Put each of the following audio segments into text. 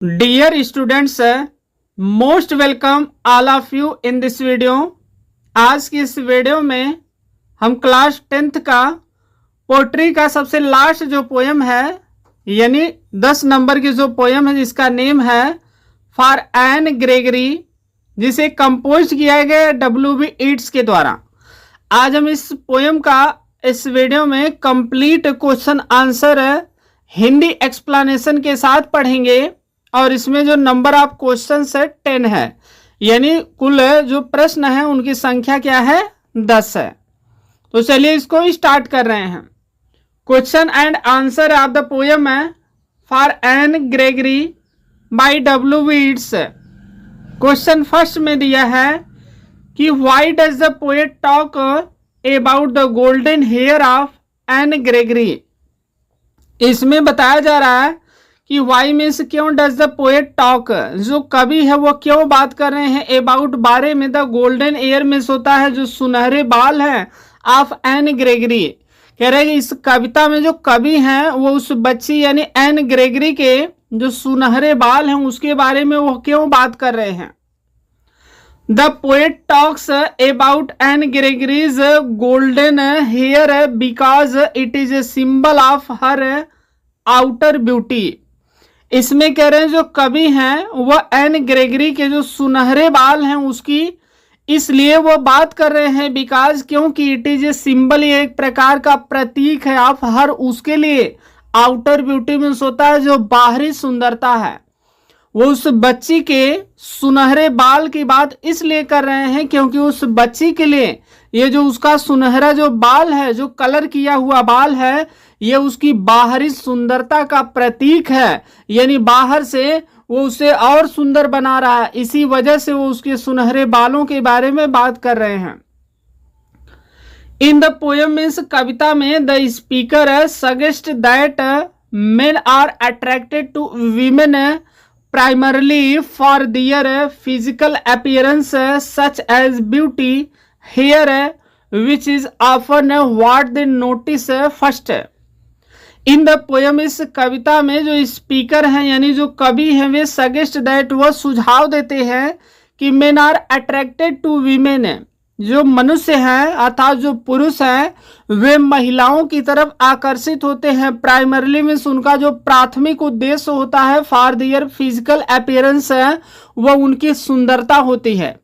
Dear students, most welcome all of you in this video। आज की इस video में हम क्लास 10th का पोट्री का सबसे लास्ट जो पोयम है यानी 10 नंबर की जो पोयम है जिसका नेम है फॉर एन ग्रेगरी, जिसे कंपोज किया गया W.B. ईट्स के द्वारा। आज हम इस पोयम का इस वीडियो में complete question answer Hindi explanation के साथ पढ़ेंगे और इसमें जो नंबर ऑफ क्वेश्चन है 10 है, यानी कुल जो प्रश्न है उनकी संख्या क्या है 10 है। तो चलिए इसको स्टार्ट कर रहे हैं। Question and answer of the poem है for Anne Gregory by W.B. Yeats. Question first में दिया है कि why does the poet talk about the golden hair of Anne Gregory. इसमें बताया जा रहा है कि वाई मीन्स क्यों डज द पोएट टॉक, जो कवि है वो क्यों बात कर रहे हैं अबाउट बारे में। द गोल्डन एयर मीन्स होता है जो सुनहरे बाल हैं ऑफ एन ग्रेगरी। कह रहे हैं कि इस कविता में जो कवि हैं वो उस बच्ची यानी एन ग्रेगरी के जो सुनहरे बाल हैं उसके बारे में वो क्यों बात कर रहे हैं। The poet talks about Anne Gregory's golden hair because it is a symbol of her outer beauty. इसमें कह रहे हैं जो कवि हैं वह एन ग्रेगरी के जो सुनहरे बाल हैं उसकी इसलिए वो बात कर रहे हैं बिकॉज क्योंकि इट इज ए सिंबल, ये एक प्रकार का प्रतीक है ऑफ हर उसके लिए। आउटर ब्यूटी मीन्स होता है जो बाहरी सुंदरता है। वो उस बच्ची के सुनहरे बाल की बात इसलिए कर रहे हैं क्योंकि उस बच्ची के लिए ये जो उसका सुनहरा जो बाल है, जो कलर किया हुआ बाल है, ये उसकी बाहरी सुंदरता का प्रतीक है, यानी बाहर से वो उसे और सुंदर बना रहा है। इसी वजह से वो उसके सुनहरे बालों के बारे में बात कर रहे हैं। इन द पोएम मीन्स कविता में the speaker suggest that men are attracted to women primarily for their physical appearance such as beauty, hair, which is often what they notice first। In the poem इस कविता में जो speaker हैं यानी जो कवि हैं वे सजेस्ट दैट वह सुझाव देते हैं कि men are attracted to women, जो मनुष्य हैं अर्थात जो पुरुष हैं वे महिलाओं की तरफ आकर्षित होते हैं। प्राइमरली मीन्स उनका जो प्राथमिक उद्देश्य होता है फॉर देयर फिजिकल अपीयरेंस है वह उनकी सुंदरता होती है।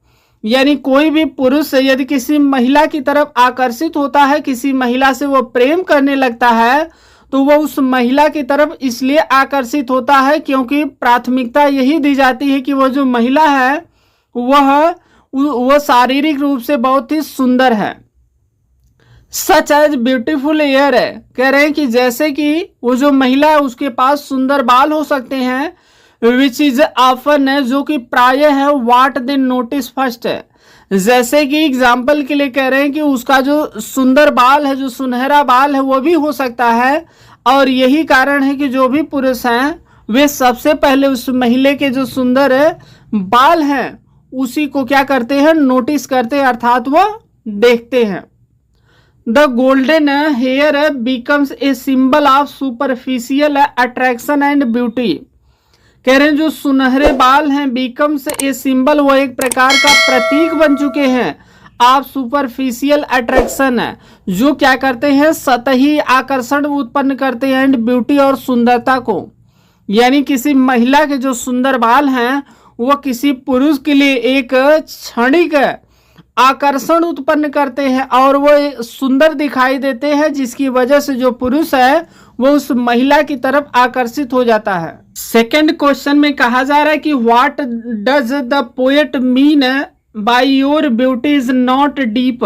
यानी कोई भी पुरुष यदि किसी महिला की तरफ आकर्षित होता है, किसी महिला से वो प्रेम करने लगता है, तो वह उस महिला की तरफ इसलिए आकर्षित होता है क्योंकि प्राथमिकता यही दी जाती है कि वह जो महिला है वह शारीरिक रूप से बहुत ही सुंदर है। सच एज ब्यूटीफुल हेयर है, कह रहे हैं कि जैसे कि वो जो महिला है उसके पास सुंदर बाल हो सकते हैं। विच इज ऑफन है, जो कि प्राय है व्हाट दे नोटिस फर्स्ट है। जैसे कि एग्जाम्पल के लिए कह रहे हैं कि उसका जो सुंदर बाल है, जो सुनहरा बाल है वो भी हो सकता है। और यही कारण है कि जो भी पुरुष हैं वे सबसे पहले उस महिला के जो सुंदर बाल हैं उसी को क्या करते हैं, नोटिस करते हैं अर्थात वो देखते हैं। The golden hair becomes a symbol of superficial attraction and beauty. कह रहे हैं जो सुनहरे बाल हैं बिकम्स ए सिंबल, वो एक प्रकार का प्रतीक बन चुके हैं ऑफ सुपरफिशियल अट्रैक्शन है, जो क्या करते हैं सतही आकर्षण उत्पन्न करते हैं एंड ब्यूटी और सुंदरता को। यानी किसी महिला के जो सुंदर बाल हैं वो किसी पुरुष के लिए एक क्षणिक आकर्षण उत्पन्न करते हैं और वो सुंदर दिखाई देते हैं, जिसकी वजह से जो पुरुष है वो उस महिला की तरफ आकर्षित हो जाता है। सेकंड क्वेश्चन में कहा जा रहा है कि what does the poet mean by your beauty is not deep.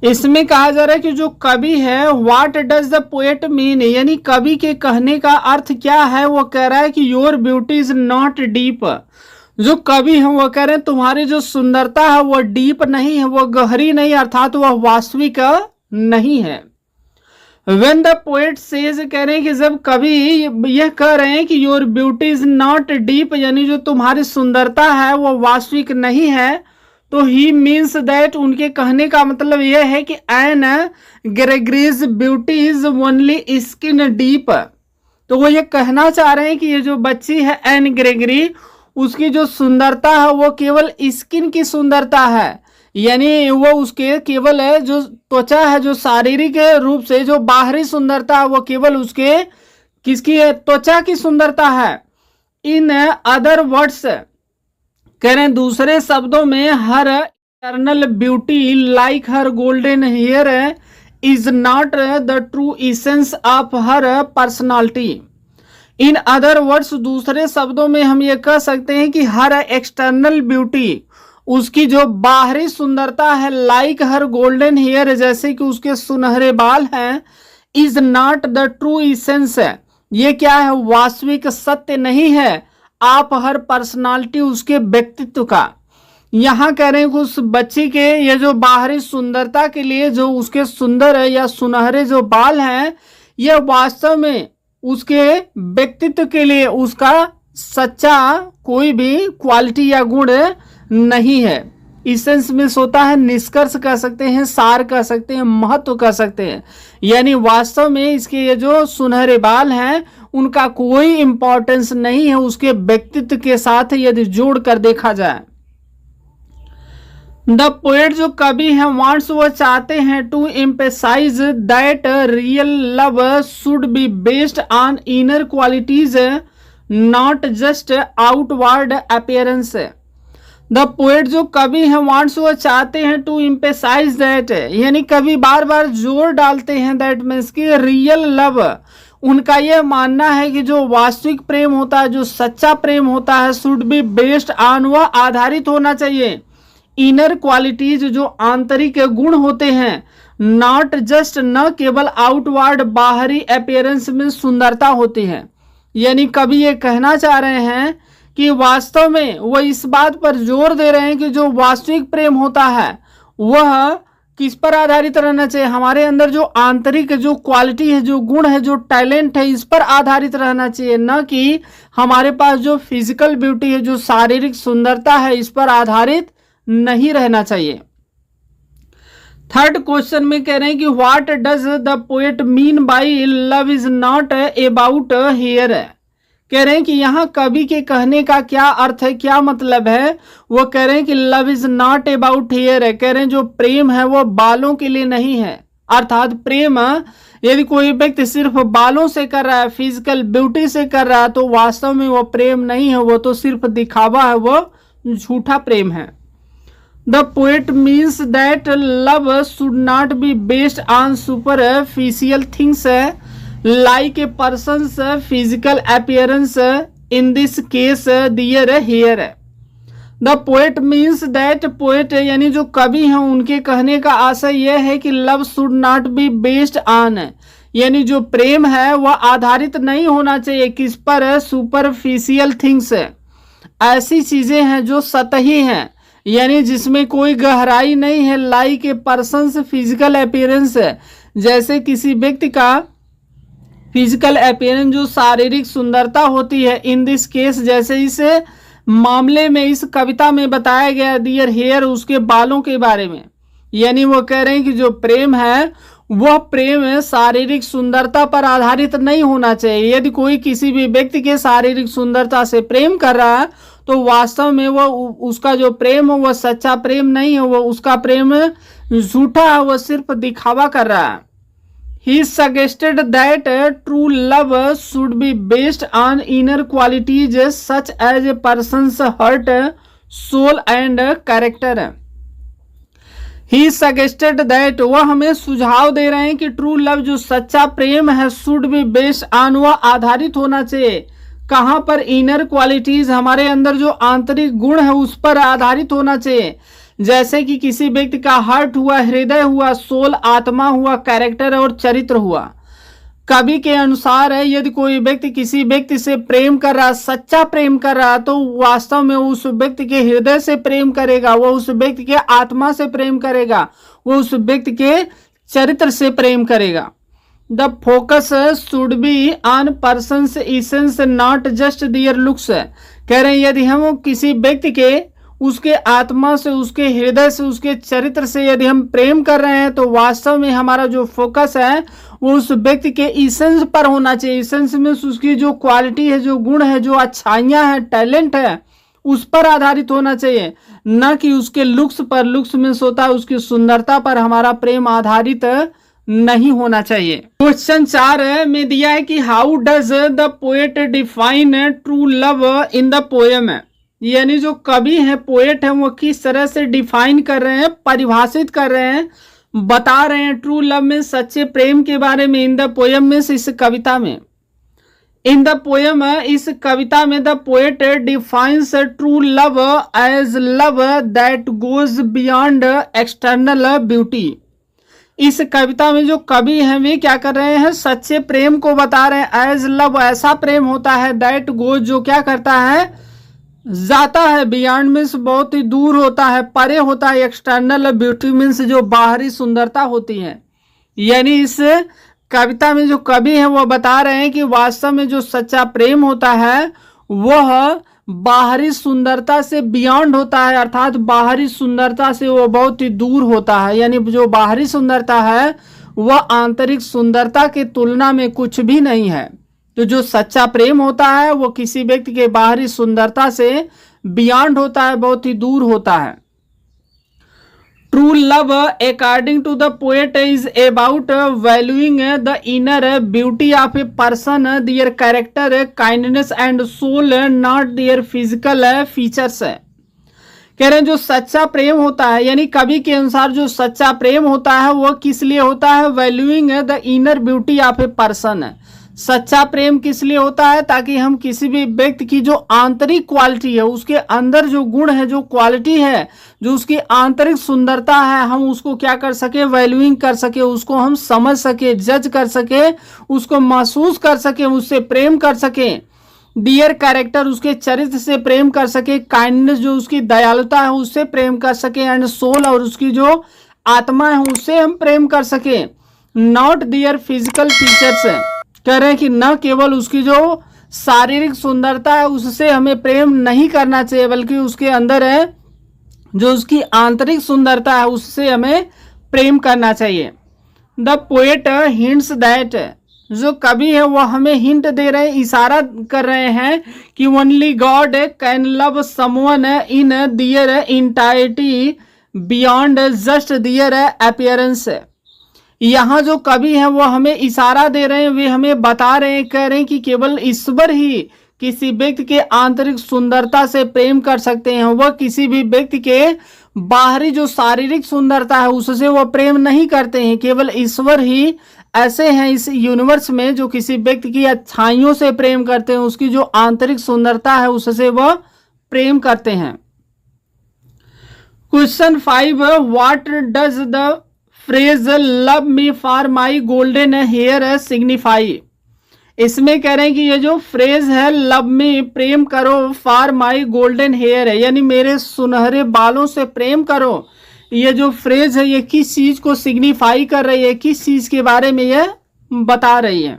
इसमें कहा जा रहा है कि जो कवि है what does the poet mean, यानी कवि के कहने का अर्थ क्या है। वो कह रहा है कि your beauty is not deep, जो कवि है वो कह रहे हैं तुम्हारी जो सुंदरता है वो डीप नहीं है, वो गहरी नहीं, अर्थात वह वास्तविक नहीं है। व्हेन द पोएट सेज, कह रहे हैं कि जब कवि यह कह रहे हैं कि your beauty is not deep, यानी जो तुम्हारी सुंदरता है वो वास्तविक नहीं है, तो ही मीन्स दैट उनके कहने का मतलब यह है कि Anne Gregory's beauty is only skin deep, तो वो ये कहना चाह रहे हैं कि ये जो बच्ची है एन ग्रेगरी, उसकी जो सुंदरता है वो केवल स्किन की सुंदरता है, यानी वो उसके केवल है जो त्वचा है, जो शारीरिक रूप से जो बाहरी सुंदरता है वो केवल उसके किसकी है, त्वचा की सुंदरता है। इन अदर वर्ड्स, कह रहे हैं दूसरे शब्दों में, her internal beauty like her golden hair is not the true essence of her personality. In other words, दूसरे शब्दों में हम ये कह सकते हैं कि हर एक्सटर्नल ब्यूटी, उसकी जो बाहरी सुंदरता है, लाइक हर गोल्डन हेयर, जैसे कि उसके सुनहरे बाल हैं, is not the true essence, ये क्या है, वास्तविक सत्य नहीं है, आप हर पर्सनालिटी, उसके व्यक्तित्व का। यहां कह रहे हैं कि उस बच्ची के ये जो बाहरी सुंदरता के लिए जो उसके सुंदर है या सुनहरे जो बाल हैं, यह वास्तव में उसके व्यक्तित्व के लिए उसका सच्चा कोई भी क्वालिटी या गुण नहीं है। इसेंस में होता है निष्कर्ष कह सकते हैं, सार कह सकते हैं, महत्व कह सकते हैं, यानी वास्तव में इसके ये जो सुनहरे बाल हैं उनका कोई इंपॉर्टेंस नहीं है उसके व्यक्तित्व के साथ यदि जोड़ कर देखा जाए। द पोएट, जो कवि हैं, वांट्स, वो चाहते हैं, to emphasize that real love should be based on inner qualities not just outward appearance. The poet, जो कवि हैं, वांट्स, वो चाहते हैं, टू एम्फेसाइज दैट, यानी कवि बार बार जोर डालते हैं, दैट मीन्स की रियल लव, उनका यह मानना है कि जो वास्तविक प्रेम होता है, जो सच्चा प्रेम होता है, शुड बी बेस्ड ऑन, वह आधारित होना चाहिए इनर क्वालिटीज, जो आंतरिक गुण होते हैं, नॉट जस्ट, न केवल आउटवर्ड, बाहरी अपीयरेंस में सुंदरता होती है। यानी कवि ये कहना चाह रहे हैं कि वास्तव में वह इस बात पर जोर दे रहे हैं कि जो वास्तविक प्रेम होता है वह किस पर आधारित रहना चाहिए, हमारे अंदर जो आंतरिक जो क्वालिटी है, जो गुण है, जो टैलेंट है, इस पर आधारित रहना चाहिए, न कि हमारे पास जो फिजिकल ब्यूटी है, जो शारीरिक सुंदरता है, इस पर आधारित नहीं रहना चाहिए। थर्ड क्वेश्चन में कह रहे हैं कि what does the poet mean by love is not about hair. कह रहे हैं कि यहाँ कवि के कहने का क्या अर्थ है, क्या मतलब है। वो कह रहे हैं कि love is not about hair है, कह रहे हैं जो प्रेम है वो बालों के लिए नहीं है, अर्थात प्रेम यदि कोई व्यक्ति सिर्फ बालों से कर रहा है, फिजिकल ब्यूटी से कर रहा है, तो वास्तव में वो प्रेम नहीं है, वो तो सिर्फ दिखावा है, वो झूठा प्रेम है। The poet means that love should not be based on superficial things like a person's physical appearance, in this case their hair. The poet means that poet यानी जो कवि हैं उनके कहने का आशय यह है कि love should not be based on, यानी जो प्रेम है वह आधारित नहीं होना चाहिए किस पर, superficial things, ऐसी चीजें हैं जो सतही हैं, यानी जिसमें कोई गहराई नहीं है, like a persons physical appearance, जैसे किसी व्यक्ति का फिजिकल अपीयरेंस जो शारीरिक सुंदरता होती है, इन दिस केस, जैसे इस मामले में इस कविता में बताया गया, दियर हेयर, उसके बालों के बारे में। यानी वो कह रहे हैं कि जो प्रेम है वह प्रेम शारीरिक सुंदरता पर आधारित नहीं होना चाहिए। यदि कोई किसी भी व्यक्ति के शारीरिक सुंदरता से प्रेम कर रहा है तो वास्तव में वह उसका जो प्रेम है वह सच्चा प्रेम नहीं है, वह उसका प्रेम झूठा है, वह सिर्फ दिखावा कर रहा है। He suggested that true love should be based on inner qualities such as a person's heart, soul and character. He suggested that, वह हमें सुझाव दे रहे हैं कि ट्रू लव, जो सच्चा प्रेम है, should be based on, वह आधारित होना चाहिए कहां पर, इनर क्वालिटीज, हमारे अंदर जो आंतरिक गुण है उस पर आधारित होना चाहिए, जैसे कि किसी व्यक्ति का हार्ट हुआ, हृदय हुआ, सोल आत्मा हुआ, कैरेक्टर और चरित्र हुआ। कवि के अनुसार है यदि कोई व्यक्ति किसी व्यक्ति से प्रेम कर रहा, सच्चा प्रेम कर रहा, तो वास्तव में उस व्यक्ति के हृदय से प्रेम करेगा, वो उस व्यक्ति के आत्मा से प्रेम करेगा, वो उस व्यक्ति के चरित्र से प्रेम करेगा। The focus should be on person's essence not just their looks. कह रहे हैं यदि हम किसी व्यक्ति के उसके आत्मा से, उसके हृदय से, उसके चरित्र से यदि हम प्रेम कर रहे हैं तो वास्तव में हमारा जो फोकस है वो उस व्यक्ति के इसेंस पर होना चाहिए। इसेंस में उसकी जो क्वालिटी है, जो गुण है, जो अच्छाइयां है, टैलेंट है, उस पर आधारित होना चाहिए, न कि उसके लुक्स पर। लुक्स में होता है उसकी सुंदरता पर हमारा प्रेम आधारित नहीं होना चाहिए। क्वेश्चन 4 में दिया है कि how does the poet define true love in the poem. यानी जो कवि है, पोएट है, वो किस तरह से डिफाइन कर रहे हैं, परिभाषित कर रहे हैं, बता रहे हैं ट्रू लव में, सच्चे प्रेम के बारे में इन द पोएम में, इस कविता में। इन द पोएम, इस कविता में the poet defines true love as love that goes beyond external beauty. इस कविता में जो कवि हैं वे क्या कर रहे हैं, सच्चे प्रेम को बता रहे हैं। एज लव, ऐसा प्रेम होता है, दैट गोज, जो क्या करता है, जाता है, बियॉन्ड मीन्स बहुत ही दूर होता है, परे होता है, एक्सटर्नल ब्यूटी मीन्स जो बाहरी सुंदरता होती है। यानी इस कविता में जो कवि हैं वो बता रहे हैं कि वास्तव में जो सच्चा प्रेम होता है वह बाहरी सुंदरता से बियॉन्ड होता है, अर्थात बाहरी सुंदरता से वो बहुत ही दूर होता है। यानी जो बाहरी सुंदरता है वह आंतरिक सुंदरता की तुलना में कुछ भी नहीं है। तो जो सच्चा प्रेम होता है वो किसी व्यक्ति के बाहरी सुंदरता से बियॉन्ड होता है, बहुत ही दूर होता है। True love according to the poet is about valuing the inner beauty of a person, their character, kindness and soul, not their physical features. कह रहे हैं जो सच्चा प्रेम होता है, यानी कवि के अनुसार जो सच्चा प्रेम होता है वह किस लिए होता है, valuing the inner beauty of a person. सच्चा प्रेम किस लिए होता है, ताकि हम किसी भी व्यक्ति की जो आंतरिक क्वालिटी है, उसके अंदर जो गुण है, जो क्वालिटी है, जो उसकी आंतरिक सुंदरता है, हम उसको क्या कर सके, वैल्यूइंग कर सके, उसको हम समझ सके, जज कर सके, उसको महसूस कर सके, उससे प्रेम कर सके। डियर कैरेक्टर, उसके चरित्र से प्रेम कर सके। काइंडनेस, जो उसकी दयालुता है, उससे प्रेम कर सके। एंड सोल, और उसकी जो आत्मा है उससे हम प्रेम कर सके। नॉट डियर फिजिकल फीचर्स, कह रहे हैं कि न केवल उसकी जो शारीरिक सुंदरता है उससे हमें प्रेम नहीं करना चाहिए, बल्कि उसके अंदर है जो उसकी आंतरिक सुंदरता है उससे हमें प्रेम करना चाहिए। द पोएट हिंट्स दैट, जो कवि है वो हमें हिंट दे रहे हैं, इशारा कर रहे हैं कि only God can love someone in their entirety beyond just their appearance. यहाँ जो कवि हैं वो हमें इशारा दे रहे हैं, वे हमें बता रहे हैं, कह रहे हैं कि केवल ईश्वर ही किसी व्यक्ति के आंतरिक सुंदरता से प्रेम कर सकते हैं। वह किसी भी व्यक्ति के बाहरी जो शारीरिक सुंदरता है उससे वह प्रेम नहीं करते हैं। केवल ईश्वर ही ऐसे हैं इस यूनिवर्स में जो किसी व्यक्ति की अच्छाइयों से प्रेम करते हैं, उसकी जो आंतरिक सुंदरता है उससे वह प्रेम करते हैं। Question 5, what does the phrase love me for my golden hair signify. इसमें कह रहे हैं कि ये जो फ्रेज है लव मी, प्रेम करो, फॉर माई गोल्डन हेयर है, यानी मेरे सुनहरे बालों से प्रेम करो। ये जो फ्रेज है ये किस चीज को सिग्निफाई कर रही है, किस चीज के बारे में ये बता रही है।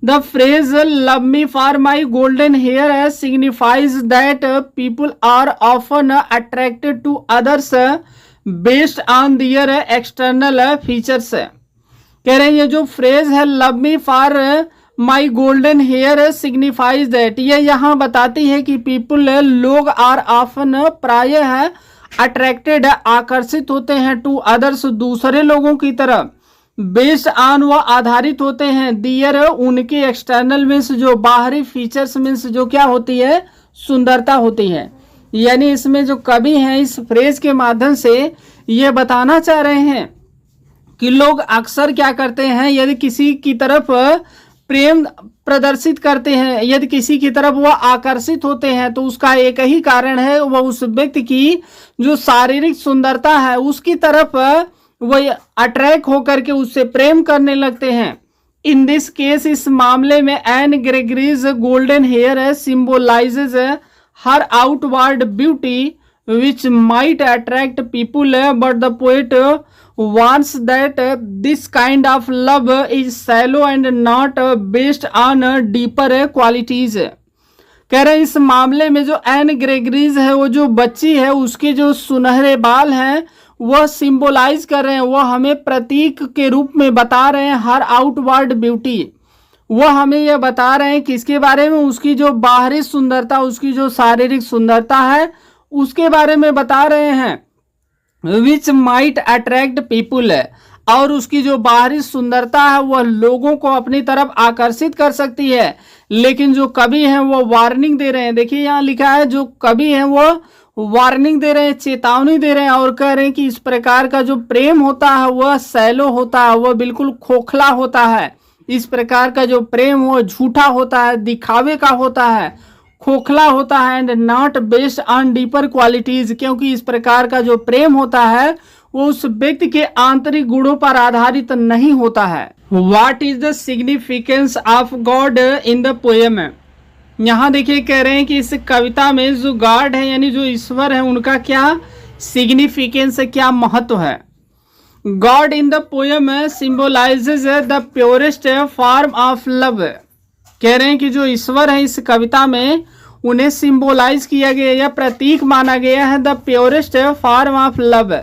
The phrase love me for my golden hair signifies that people are often attracted to others based on their external features. कह रहे हैं ये जो फ्रेज है love me for my golden hair signifies that, ये यहाँ बताती है कि पीपुल, लोग, आर ऑफन, प्राय है, अट्रैक्टेड, आकर्षित होते हैं, टू अदर्स, दूसरे लोगों की तरफ, बेस्ड ऑन, वह आधारित होते हैं, दियर, उनके, एक्सटर्नल मीन्स जो बाहरी, फीचर्स मीन्स जो क्या होती है, सुंदरता होती है। यानी इसमें जो कवि हैं इस फ्रेज के माध्यम से ये बताना चाह रहे हैं कि लोग अक्सर क्या करते हैं, यदि किसी की तरफ प्रेम प्रदर्शित करते हैं, यदि किसी की तरफ वह आकर्षित होते हैं तो उसका एक ही कारण है, वह उस व्यक्ति की जो शारीरिक सुंदरता है उसकी तरफ वह अट्रैक्ट होकर के उससे प्रेम करने लगते हैं। इन दिस केस, इस मामले में Anne Gregory's golden hair symbolises her outward beauty which might attract people, but the poet warns that this kind of love is shallow and not based on deeper qualities. कह रहे हैं इस मामले में जो एन ग्रेगरीज है, वो जो बच्ची है, उसके जो सुनहरे बाल हैं वह सिंबलाइज कर रहे हैं, वह हमें प्रतीक के रूप में बता रहे हैं हर आउटवर्ड ब्यूटी। वह हमें यह बता रहे हैं किसके बारे में, उसकी जो बाहरी सुंदरता, उसकी जो शारीरिक सुंदरता है उसके बारे में बता रहे हैं। विच माइट अट्रैक्ट पीपुल है, और उसकी जो बाहरी सुंदरता है वह लोगों को अपनी तरफ आकर्षित कर सकती है। लेकिन जो कवि हैं वो वार्निंग दे रहे हैं, देखिए यहाँ लिखा है जो कवि हैं वो वार्निंग दे रहे हैं, चेतावनी दे रहे हैं और कह रहे हैं कि इस प्रकार का जो प्रेम होता है वह सैलो होता है, वह बिल्कुल खोखला होता है। इस प्रकार का जो प्रेम वो झूठा होता है, दिखावे का होता है, खोखला होता है, and not based on deeper qualities, क्योंकि इस प्रकार का जो प्रेम होता है वो उस व्यक्ति के आंतरिक गुणों पर आधारित नहीं होता है। What is the significance of God in the poem. यहाँ देखिए कह रहे हैं कि इस कविता में जो गॉड है यानी जो ईश्वर है उनका क्या सिग्निफिकेंस है, क्या महत्व है। God in the poem symbolises the purest form of love. कह रहे हैं कि जो ईश्वर है इस कविता में उन्हें सिंबलाइज किया गया या प्रतीक माना गया है the purest form of love,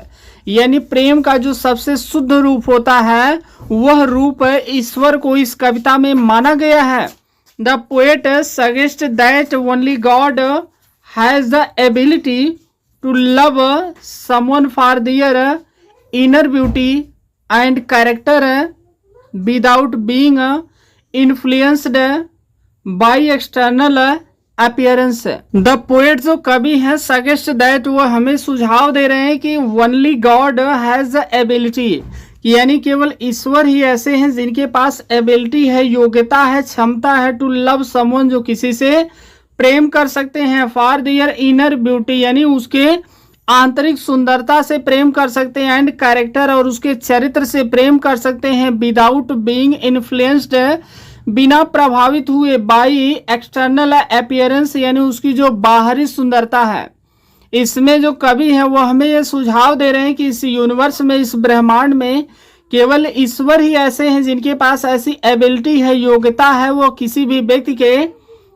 यानी प्रेम का जो सबसे शुद्ध रूप होता है वह रूप ईश्वर को इस कविता में माना गया है। The poet suggest that only God has the ability to love someone for their inner beauty and character without being influenced by external appearance. The poet जो कवि हैं सजेस्ट दैट वो हमें सुझाव दे रहे हैं कि only God has the ability, यानी केवल ईश्वर ही ऐसे हैं जिनके पास एबिलिटी है, योग्यता है, क्षमता है टू लव समवन, जो किसी से प्रेम कर सकते हैं, फॉर देयर इनर ब्यूटी यानी उसके आंतरिक सुंदरता से प्रेम कर सकते हैं, एंड कैरेक्टर और उसके चरित्र से प्रेम कर सकते हैं, विदाउट बीइंग इन्फ्लुएंस्ड बिना प्रभावित हुए, बाई एक्सटर्नल अपीयरेंस यानी उसकी जो बाहरी सुंदरता है। इसमें जो कवि है वो हमें ये सुझाव दे रहे हैं कि इस यूनिवर्स में, इस ब्रह्मांड में केवल ईश्वर ही ऐसे हैं जिनके पास ऐसी एबिलिटी है, योग्यता है, वो किसी भी व्यक्ति के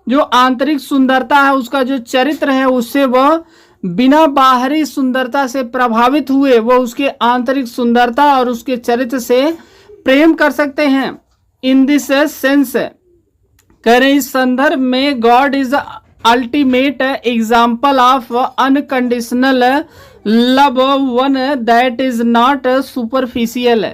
जो आंतरिक सुंदरता है, उसका जो चरित्र है, उससे वह बिना बाहरी सुंदरता से प्रभावित हुए वो उसके आंतरिक सुंदरता और उसके चरित्र से प्रेम कर सकते हैं। इन दिस सेंस कह रहे इस संदर्भ में God is ultimate example of unconditional love, one that is not superficial.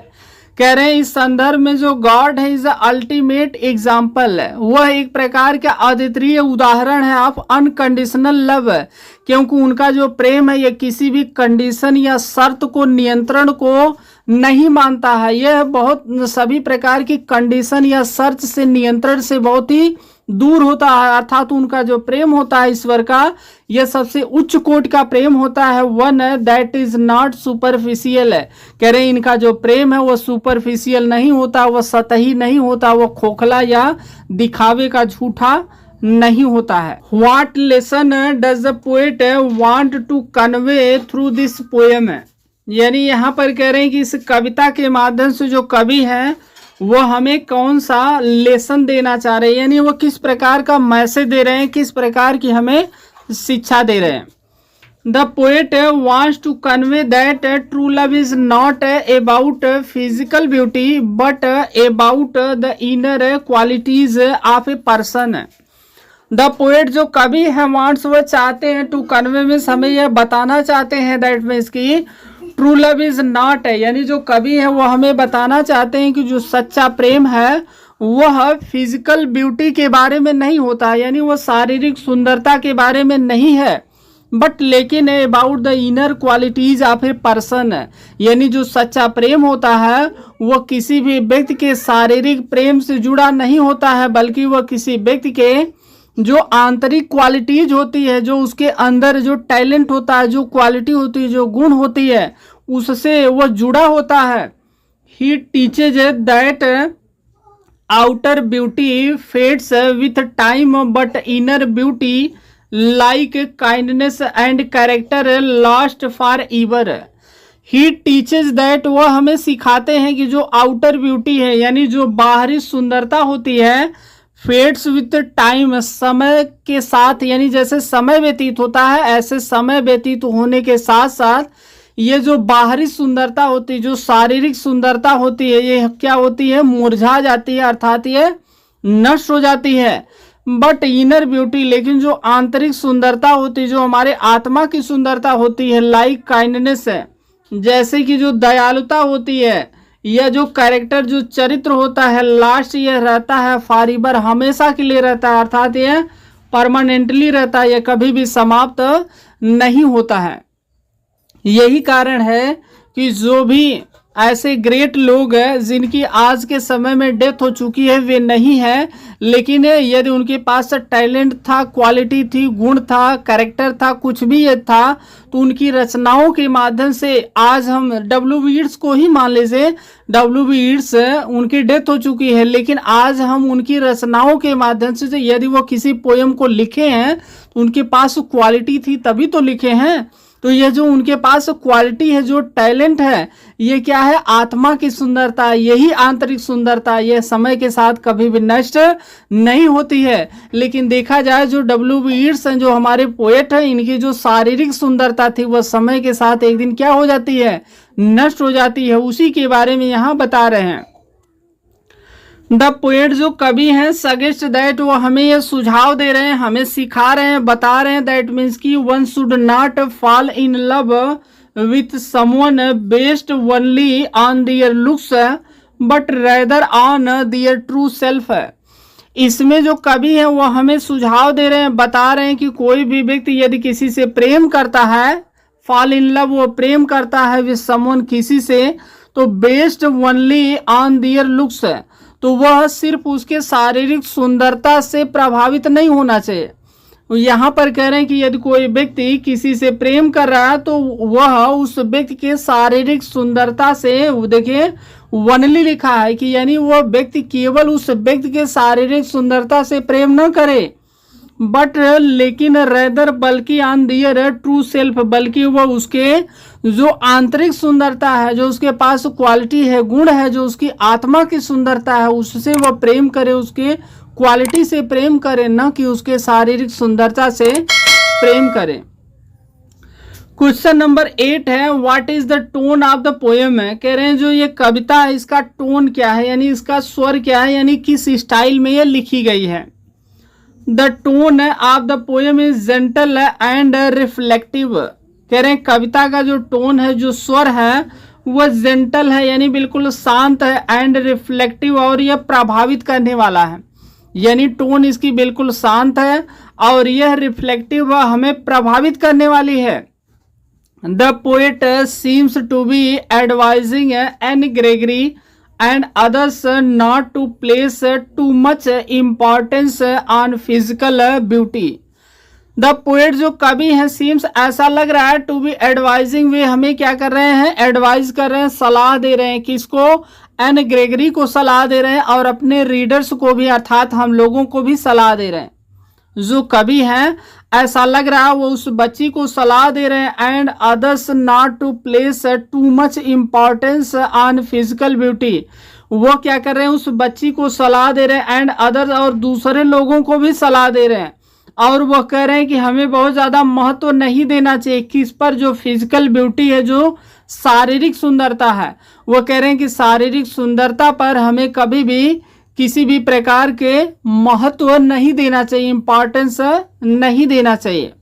कह रहे हैं इस संदर्भ में जो गॉड है इज अल्टीमेट एग्जाम्पल, वह एक प्रकार का अद्वितीय उदाहरण है ऑफ अनकंडीशनल लव, क्योंकि उनका जो प्रेम है यह किसी भी कंडीशन या शर्त को, नियंत्रण को नहीं मानता है। यह बहुत सभी प्रकार की कंडीशन या शर्त से, नियंत्रण से बहुत ही दूर होता है, अर्थात उनका जो प्रेम होता है ईश्वर का यह सबसे उच्च कोटि का प्रेम होता है। One that is not superficial है, कह रहे हैं इनका जो प्रेम है वह सुपरफिशियल नहीं होता, वह सतही नहीं होता, वह खोखला या दिखावे का झूठा नहीं होता है। What lesson does the poet want to convey through this poem, यानी यहाँ पर कह रहे हैं कि इस कविता के माध्यम से जो कवि हैं वो हमें कौन सा लेसन देना चाह रहे हैं, यानी वो किस प्रकार का मैसेज दे रहे हैं, किस प्रकार की हमें शिक्षा दे रहे हैं। The poet wants to convey that true love is not about physical beauty but about the inner qualities of a person. The poet जो कवि है वांट्स वो चाहते हैं टू कन्वे में हमें यह बताना चाहते हैं दैट मीन्स की ट्रू लव इज नॉट है, यानी जो कवि है वो हमें बताना चाहते हैं कि जो सच्चा प्रेम है वह फिजिकल ब्यूटी के बारे में नहीं होता, यानी वह शारीरिक सुंदरता के बारे में नहीं है, बट लेकिन about the inner qualities of a person, यानी जो सच्चा प्रेम होता है वह किसी भी व्यक्ति के शारीरिक प्रेम से जुड़ा नहीं होता है, बल्कि वह किसी व्यक्ति के जो आंतरिक क्वालिटीज होती है, जो उसके अंदर जो टैलेंट होता है, जो क्वालिटी होती है, जो गुण होती है, उससे वह जुड़ा होता है। He teaches that outer beauty fades with time but inner beauty like kindness and character last for ever. He teaches that वह हमें सिखाते हैं कि जो आउटर ब्यूटी है यानी जो बाहरी सुंदरता होती है, फेड्स विथ टाइम, समय के साथ, यानी जैसे समय व्यतीत होता है ऐसे समय व्यतीत होने के साथ साथ ये जो बाहरी सुंदरता होती है, जो शारीरिक सुंदरता होती है, ये क्या होती है, मुरझा जाती है, अर्थात ये नष्ट हो जाती है। बट इनर ब्यूटी, लेकिन जो आंतरिक सुंदरता होती है, जो हमारे आत्मा की सुंदरता होती है, लाइक काइंडनेस है, जैसे कि जो दयालुता होती है, यह जो कैरेक्टर, जो चरित्र होता है, लास्ट यह रहता है फॉरएवर, हमेशा के लिए रहता है, अर्थात यह परमानेंटली रहता है, यह कभी भी समाप्त नहीं होता है। यही कारण है कि जो भी ऐसे ग्रेट लोग हैं जिनकी आज के समय में डेथ हो चुकी है, वे नहीं है, लेकिन यदि उनके पास टैलेंट था, क्वालिटी थी, गुण था, कैरेक्टर था, कुछ भी ये था, तो उनकी रचनाओं के माध्यम से आज हम W.B. येट्स को ही मान लीजिए, W.B. येट्स उनकी डेथ हो चुकी है, लेकिन आज हम उनकी रचनाओं के माध्यम से, यदि वो किसी पोयम को लिखे हैं तो उनके पास क्वालिटी थी तभी तो लिखे हैं। तो ये जो उनके पास क्वालिटी है, जो टैलेंट है, ये क्या है, आत्मा की सुंदरता, यही आंतरिक सुंदरता, ये समय के साथ कभी भी नष्ट नहीं होती है। लेकिन देखा जाए जो W.B. येट्स हैं, जो हमारे पोएट हैं, इनकी जो शारीरिक सुंदरता थी वह समय के साथ एक दिन क्या हो जाती है, नष्ट हो जाती है। उसी के बारे में यहाँ बता रहे हैं। द पोएट, जो कवि हैं, सजेस्ट दैट, वो हमें ये सुझाव दे रहे हैं, हमें सिखा रहे हैं, बता रहे हैं, दैट मीन्स कि one should not fall in love with someone based only on their looks but rather on their true self. इसमें जो कवि है वो हमें सुझाव दे रहे हैं, बता रहे हैं कि कोई भी व्यक्ति यदि किसी से प्रेम करता है, फॉल इन लव, वो प्रेम करता है विथ समवन, किसी से, तो based only on their looks, तो वह सिर्फ उसके शारीरिक सुंदरता से प्रभावित नहीं होना चाहिए। यहाँ पर कह रहे हैं कि यदि कोई व्यक्ति किसी से प्रेम कर रहा है तो वह उस व्यक्ति के शारीरिक सुंदरता से, देखिए ओनली लिखा है कि यानी वह व्यक्ति केवल उस व्यक्ति के शारीरिक सुंदरता से प्रेम न करे, बट लेकिन रेदर, बल्कि ऑन दियर ट्रू सेल्फ, बल्कि वह उसके जो आंतरिक सुंदरता है, जो उसके पास क्वालिटी है, गुण है, जो उसकी आत्मा की सुंदरता है, उससे वह प्रेम करे, उसके क्वालिटी से प्रेम करे, न कि उसके शारीरिक सुंदरता से प्रेम करे। क्वेश्चन नंबर 8 है, what is the tone of the poem है, कह रहे हैं जो ये कविता है इसका टोन क्या है, यानी इसका स्वर क्या है, यानी किस स्टाइल में ये लिखी गई है। The tone of the poem is gentle and reflective, कह रहे हैं कविता का जो टोन है, जो स्वर है, वह जेंटल है, यानी बिल्कुल शांत है, एंड रिफ्लेक्टिव, और यह प्रभावित करने वाला है, यानी टोन इसकी बिल्कुल शांत है और यह रिफ्लेक्टिव, हमें प्रभावित करने वाली है। The poet seems to be advising Anne Gregory and others not to place too much importance on physical beauty। The poet, जो कवि हैं, सीम्स, ऐसा लग रहा है, टू बी एडवाइजिंग, वे हमें क्या कर रहे हैं, एडवाइज कर रहे हैं, सलाह दे रहे हैं, किसको, एन ग्रेगरी को सलाह दे रहे हैं, और अपने रीडर्स को भी, अर्थात हम लोगों को भी सलाह दे रहे हैं। जो कवि हैं, ऐसा लग रहा है वो उस बच्ची को सलाह दे रहे हैं, and others not to place too much importance on physical beauty, वो क्या कर रहे हैं, उस बच्ची को सलाह दे रहे हैं, एंड अदर्स, और दूसरे लोगों को भी सलाह दे रहे हैं, और वह कह रहे हैं कि हमें बहुत ज़्यादा महत्व नहीं देना चाहिए, किस पर, जो फिजिकल ब्यूटी है, जो शारीरिक सुंदरता है, वह कह रहे हैं कि शारीरिक सुंदरता पर हमें कभी भी किसी भी प्रकार के महत्व नहीं देना चाहिए, इंपॉर्टेंस नहीं देना चाहिए।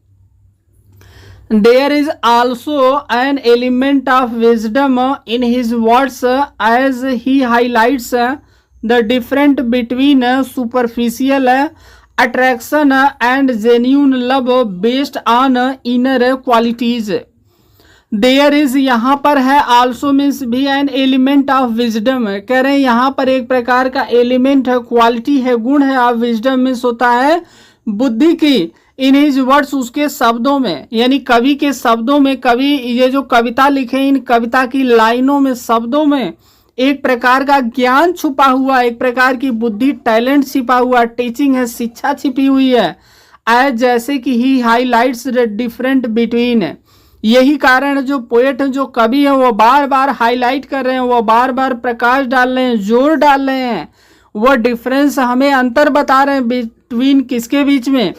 There is also an element of wisdom in his words as he highlights the different between superficial attraction and genuine love based on inner qualities. There is, यहाँ पर है, आल्सो मीन्स भी, एन एलिमेंट ऑफ विजडम, कह रहे हैं यहाँ पर एक प्रकार का एलिमेंट है, क्वालिटी है, गुण है, ऑफ विजडम मीन्स होता है बुद्धि की, इन हिज वर्ड्स, उसके शब्दों में, यानी कवि के शब्दों में, कवि ये जो कविता लिखे, इन कविता की लाइनों में, शब्दों में एक प्रकार का ज्ञान छुपा हुआ, एक प्रकार की बुद्धि, टैलेंट छिपा हुआ, टीचिंग है, शिक्षा छिपी हुई है, एज जैसे कि ही हाईलाइट्स द डिफरेंट बिटवीन। यही कारण जो पोएट, जो कवि है, वो बार बार हाईलाइट कर रहे हैं, वो बार बार प्रकाश डाल रहे हैं, जोर डाल रहे हैं वो डिफरेंस हमें अंतर बता रहे हैं बिटवीन किसके बीच में,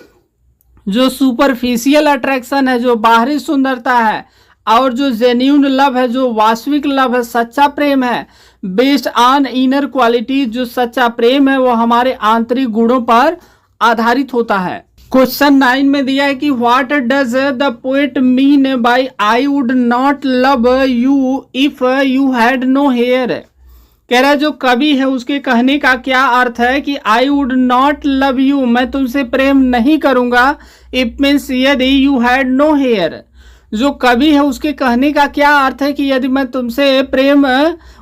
जो सुपरफिशियल अट्रैक्शन है, जो बाहरी सुंदरता है, और जो जेन्यून लव है, जो वास्तविक लव है, सच्चा प्रेम है, बेस्ड ऑन इनर क्वालिटी, जो सच्चा प्रेम है वो हमारे आंतरिक गुणों पर आधारित होता है। क्वेश्चन 9 में दिया है कि what does the poet mean by I would not love you if you had no hair. कह रहा है जो कवि है उसके कहने का क्या अर्थ है कि आई वुड नॉट लव यू, मैं तुमसे प्रेम नहीं करूंगा, इफ मीन्स यदि यू हैड नो हेयर। जो कवि है उसके कहने का क्या अर्थ है कि यदि मैं तुमसे प्रेम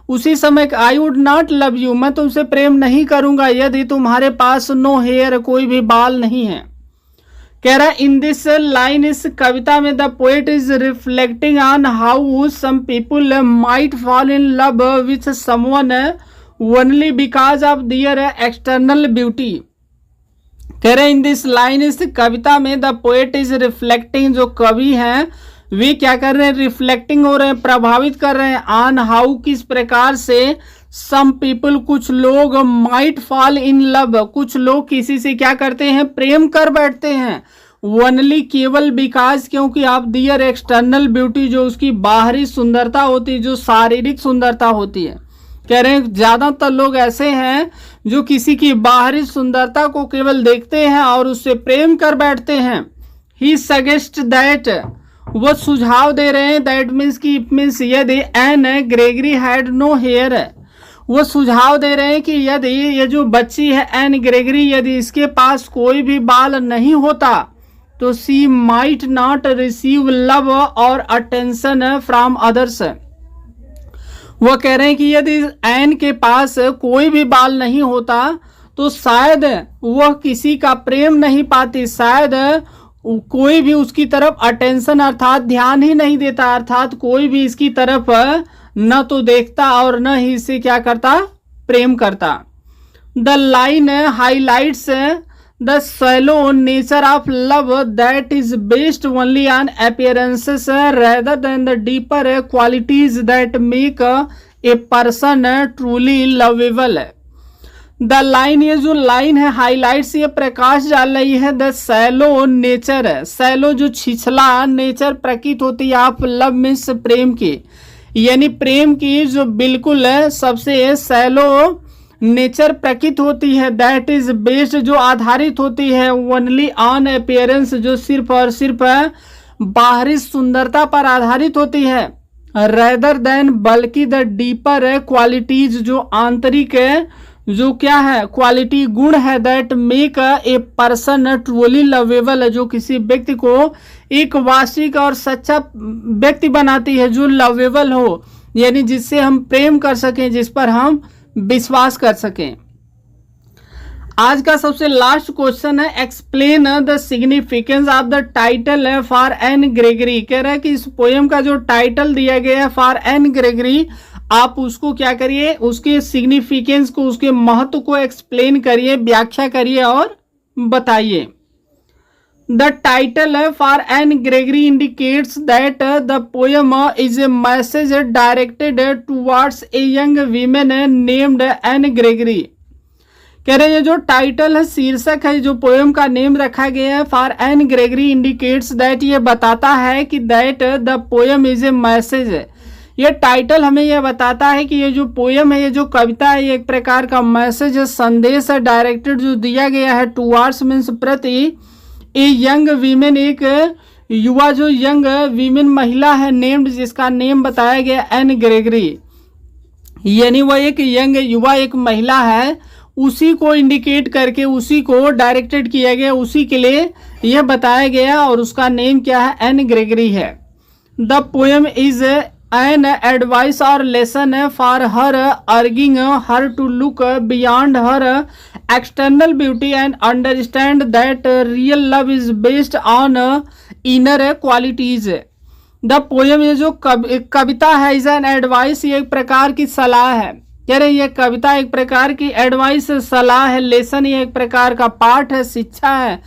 उसी समय आई वुड नॉट लव यू, मैं तुमसे प्रेम नहीं करूंगा यदि तुम्हारे पास नो हेयर, कोई भी बाल नहीं है। कह रहा है इन दिस लाइन, इस कविता में the poet is reflecting on how some people might fall in love with someone only because of their external beauty. कह रहे इन दिस लाइन, इस कविता में द पोएट इज रिफ्लेक्टिंग, जो कवि हैं वे क्या कर रहे हैं, रिफ्लेक्टिंग हो रहे हैं, प्रभावित कर रहे हैं, ऑन हाउ, किस प्रकार से, सम पीपल, कुछ लोग, माइट फॉल इन लव, कुछ लोग किसी से क्या करते हैं, प्रेम कर बैठते हैं, ओनली, केवल, बिकॉज, क्योंकि आप दियर एक्सटर्नल ब्यूटी, जो उसकी बाहरी सुंदरता होती है, जो शारीरिक सुंदरता होती है। कह रहे हैं ज्यादातर लोग ऐसे हैं जो किसी की बाहरी सुंदरता को केवल देखते हैं और उससे प्रेम कर बैठते हैं। ही सजेस्ट दैट, वो सुझाव दे रहे हैं, दैट मीन्स की, इट मीन्स यदि Anne Gregory had no hair, वो सुझाव दे रहे हैं कि यदि ये जो बच्ची है एन ग्रेगरी, यदि इसके पास कोई भी बाल नहीं होता तो सी माइट नॉट रिसीव लव और अटेंशन फ्रॉम अदर्स। वो कह रहे हैं कि यदि एन के पास कोई भी बाल नहीं होता तो शायद वह किसी का प्रेम नहीं पाती, शायद कोई भी उसकी तरफ अटेंशन अर्थात ध्यान ही नहीं देता, अर्थात कोई भी इसकी तरफ न तो देखता और न ही इसे क्या करता, प्रेम करता। The line highlights the shallow nature of love that is based only on appearances rather than the deeper qualities that make a person truly lovable. The line, ये जो लाइन है हाईलाइट्स, ये प्रकाश डाल रही है द शैलो नेचर, शैलो जो छिछला nature प्रकृति होती है ऑफ लव मीन्स प्रेम की, यानी प्रेम की जो बिल्कुल सबसे शैलो नेचर प्रकृति होती है, दैट इज बेस्ड, जो आधारित होती है, ओनली ऑन अपीयरेंस, जो सिर्फ और सिर्फ बाहरी सुंदरता पर आधारित होती है, रेदर देन, बल्कि द डीपर क्वालिटीज, जो आंतरिक जो क्या है क्वालिटी, गुण है, that make a person truly lovable, जो किसी व्यक्ति को एक वास्तविक और सच्चा व्यक्ति बनाती है, जो लवेबल हो, यानी जिससे हम प्रेम कर सकें, जिस पर हम विश्वास कर सकें। आज का सबसे लास्ट क्वेश्चन है, explain the significance of the title for Anne Gregory. कह रहा है कि इस पोएम का जो टाइटल दिया गया है फॉर एन ग्रेगरी, आप उसको क्या करिए, उसके सिग्निफिकेंस को, उसके महत्व को एक्सप्लेन करिए, व्याख्या करिए और बताइए। The title for Anne Gregory indicates that the poem is a message directed towards a young women named Anne Gregory. कह रहे हैं जो टाइटल है, शीर्षक है, जो पोएम का नेम रखा गया है for Anne Gregory indicates that, ये बताता है कि that the poem is a message. ये टाइटल हमें यह बताता है कि ये जो पोएम है, ये जो कविता है, ये एक प्रकार का मैसेज है, संदेश है, डायरेक्टेड जो दिया गया है टुवर्ड्स मीन्स प्रति ए यंग वीमेन, एक युवा जो यंग वीमेन महिला है, नेम्ड जिसका नेम बताया गया एन ग्रेगरी, यानी वह एक यंग युवा एक महिला है, उसी को इंडिकेट करके, उसी को डायरेक्टेड किया गया, उसी के लिए यह बताया गया और उसका नेम क्या है, एन ग्रेगरी है। The poem is an advice और lesson for her, urging her to look beyond her external beauty and understand that real love is based on inner qualities. The poem, ये जो कविता है, is an advice, ये एक प्रकार की सलाह है। कह रहे ये कविता एक प्रकार की एडवाइस सलाह है, लेसन ये एक प्रकार का पाठ है, शिक्षा है,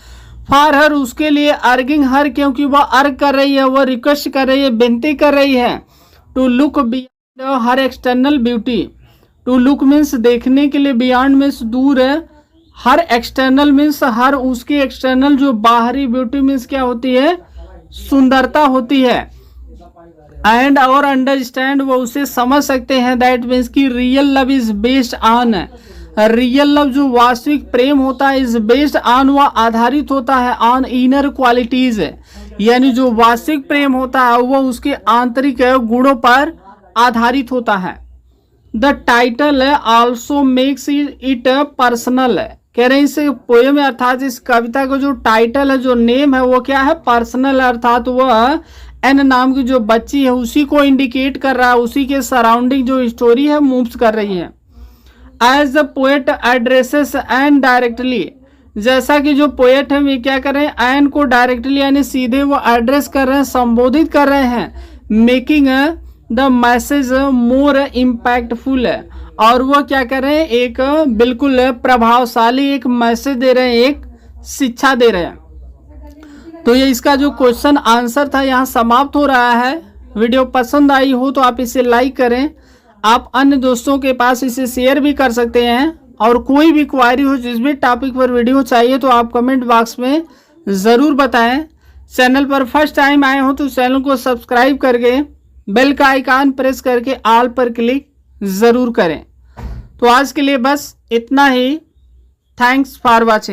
फॉर हर उसके लिए, अर्गिंग हर क्योंकि वह अर्ग कर रही है, वह रिक्वेस्ट कर रही है, विनती कर रही है, to look beyond her external beauty, to look means देखने के लिए, बियॉन्ड मीन्स दूर है, हर एक्सटर्नल मीन्स हर उसकी एक्सटर्नल जो बाहरी, ब्यूटी मीन्स क्या होती है, सुंदरता होती है, एंड और अंडरस्टैंड वो उसे समझ सकते हैं, दैट मीन्स की real love is based on, real love जो वास्तविक प्रेम होता है, इज बेस्ड ऑन वह आधारित होता है, ऑन इनर क्वालिटीज, यानी जो वास्तविक प्रेम होता है वह उसके आंतरिक गुणों पर आधारित होता है। The title also makes it personal, कह रहे हैं इस पोएम अर्थात इस कविता का जो टाइटल है, जो नेम है वो क्या है, पर्सनल, अर्थात वह एन नाम की जो बच्ची है उसी को इंडिकेट कर रहा है, उसी के सराउंडिंग जो स्टोरी है मूव्स कर रही है। As the poet addresses and directly, जैसा कि जो पोएट है वे क्या कर रहे हैं, एन को डायरेक्टली यानी सीधे वो एड्रेस कर रहे हैं, संबोधित कर रहे हैं, making the message more impactful, और वो क्या कर रहे हैं, एक बिल्कुल प्रभावशाली एक मैसेज दे रहे हैं, एक शिक्षा दे रहे हैं। तो ये इसका जो क्वेश्चन आंसर था यहाँ समाप्त हो रहा है। वीडियो पसंद आई हो तो आप इसे लाइक करें, आप अन्य दोस्तों के पास इसे शेयर भी कर सकते हैं, और कोई भी क्वारी हो, जिस भी टॉपिक पर वीडियो चाहिए तो आप कमेंट बॉक्स में ज़रूर बताएं। चैनल पर फर्स्ट टाइम आए हो तो चैनल को सब्सक्राइब करके बेल का आइकन प्रेस करके ऑल पर क्लिक ज़रूर करें। तो आज के लिए बस इतना ही। Thanks for watching.